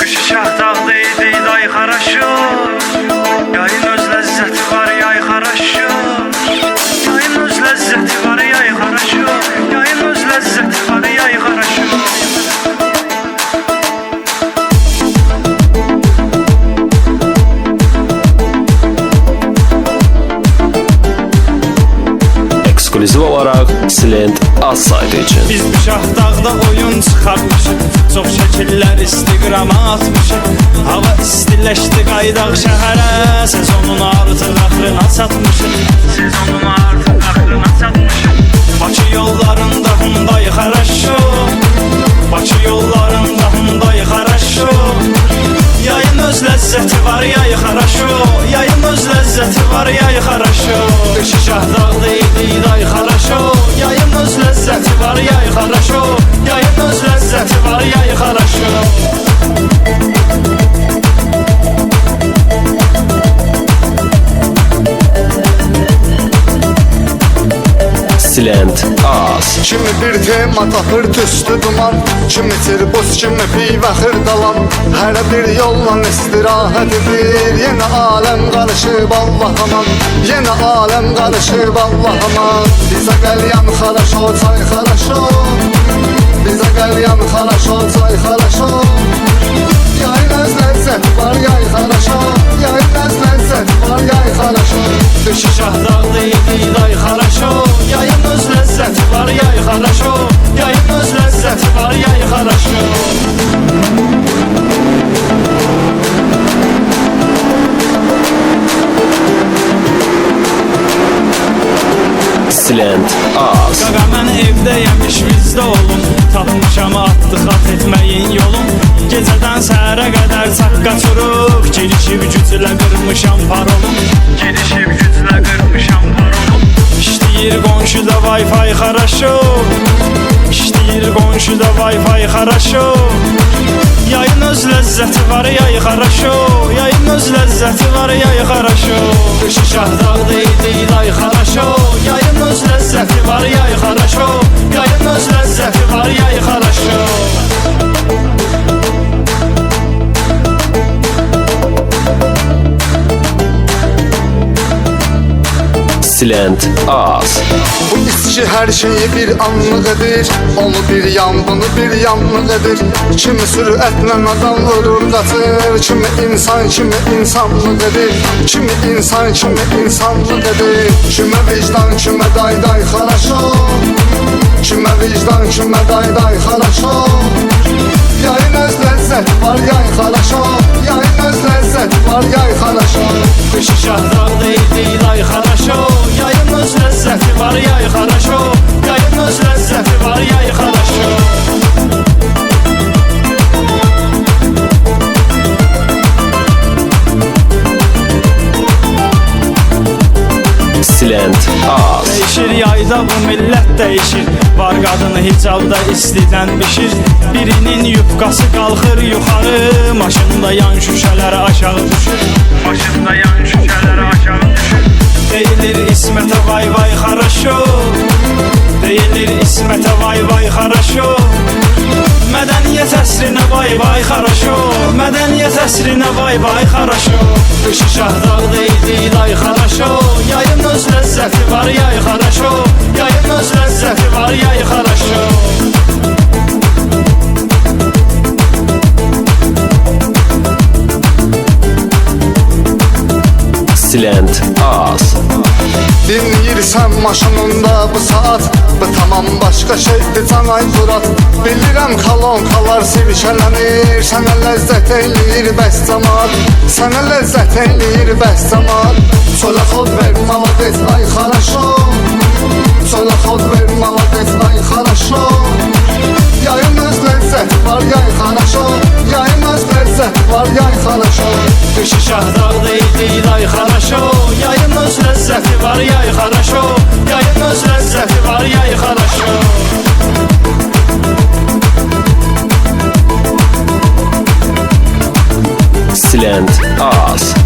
Kışı şahtağdaydı day xaraşır. Yayın öz lezzeti var yay xaraşır. Yayın öz lezzeti var yay xaraşır. Yayın öz lezzeti var yay xaraşır. Eksklüziv olaraq Silent az saytı için. Biz bu şahtağda oyun çıxartmışıq. Çox şəkillər Instagrama atmışıq. Hava istiləşdi qaydaq şəhərə. Sezonun artıq axırına çatmışıq. Sezonun artıq axırına çatmışıq. Bakı yollarında Hyundai xaraşo. Bakı yollarında Hyundai xaraşo. Yayın öz ləzzəti var yay xaraşo. Yayın öz ləzzəti var yay xaraşo. Kışı şahtağda idi day xaraşo. Yayın öz ləzzəti var yay xaraşo. Yayın öz ləzzəti var yay xaraşo. Silent az. Kimi bir tema tapır tüstü duman, kimi tirbus, kimi pivə xırdalan. Hər bir yolla istirahət edir. Yenə aləm qarışıb Allah aman. Yenə aləm qarışıb Allah aman. Bizə qəlyan xaraşo, çay xaraşo. Bizə qəlyan xaraşo, çay xaraşo. Yayın öz ləzzəti var yay xaraşo. Yayın öz ləzzəti var yay xaraşo. Kışı şahtağda idi day xaraşo. Yayın öz ləzzəti var yay xaraşo. Yayın öz ləzzəti var yay xaraşo. Silent az. Qaqa mən evdəyəm iş bizdə olun. Tapmışam atdı xat etməyin yolun. Gecədən səhərə qədər çaqqa çuruq. Gelişib güclə qırmışam parolun. Gelişib güclə qırmışam parolun. İşləyir qonşuda Wi-Fi xaraşo. İşləyir qonşuda Wi-Fi xaraşo. Yayın öz ləzzəti var yay xaraşo. Yayın öz ləzzəti var yay xaraşo. Kışı şahtağda idi day xaraşo. Yayın öz ləzzəti var yay xaraşo. Yayın öz ləzzəti var yay xaraşo. Silent az. Bu içki hər şeyi bir anlıq edir. Onu bir yan, bunu bir yanlıq edir. Kimi sürətlə adam vurur qaçır. Kimi insanlıq edir. Kimi insanlıq edir. Kimə vicdan, kimə day xaraşo. Kimə vicdan, kimə day xaraşo. Yayın öz ləzzəti var yay xaraşo. Yayın öz ləzzəti var yay xaraşo. Kışı şahtağda idi day xaraşo. Yayın öz ləzzəti var yay xaraşo. Yayın öz ləzzəti var yay xaraşo. Silent az. Değişir yayda bu millət değişir. Var qadını hicabda istidən bişir. Birinin yufqası qalxır yuxarı. Maşında yan şüşələri aşağı düşür. Maşında yan şüşələri aşağı düşür. Deyilir İsmətə vay vay xaraşo. Deyilir İsmətə vay vay xaraşo. Mədəniyyət əsrinə vay vay xaraşo. Mədəniyyət əsrinə vay vay xaraşo. Kışı şahtağda idi day xaraşo. Yayın öz ləzzəti var yay xaraşo. Yayın öz ləzzəti var yay xaraşo. Silent az. Dinləyirsən maşınında bu saat. Bu tamam başqa şeydir Canay Murat. Bilirəm kalonkalar silkələnir. Sənə ləzzət eləyir bəs cəmal. Sənə ləzzət eləyir bəs cəmal. Sola xod ver malades ay xaraşo. Sola xod ver malades ay xaraşo. Yayın öz ləzzəti var yay xaraşo. Yayın öz ləzzəti var yay xaraşo. Kışı şahtağda idi day xaraşo. Yayın öz ləzzəti var yay xaraşo. Yayın öz ləzzəti var yay xaraşo. Silent az.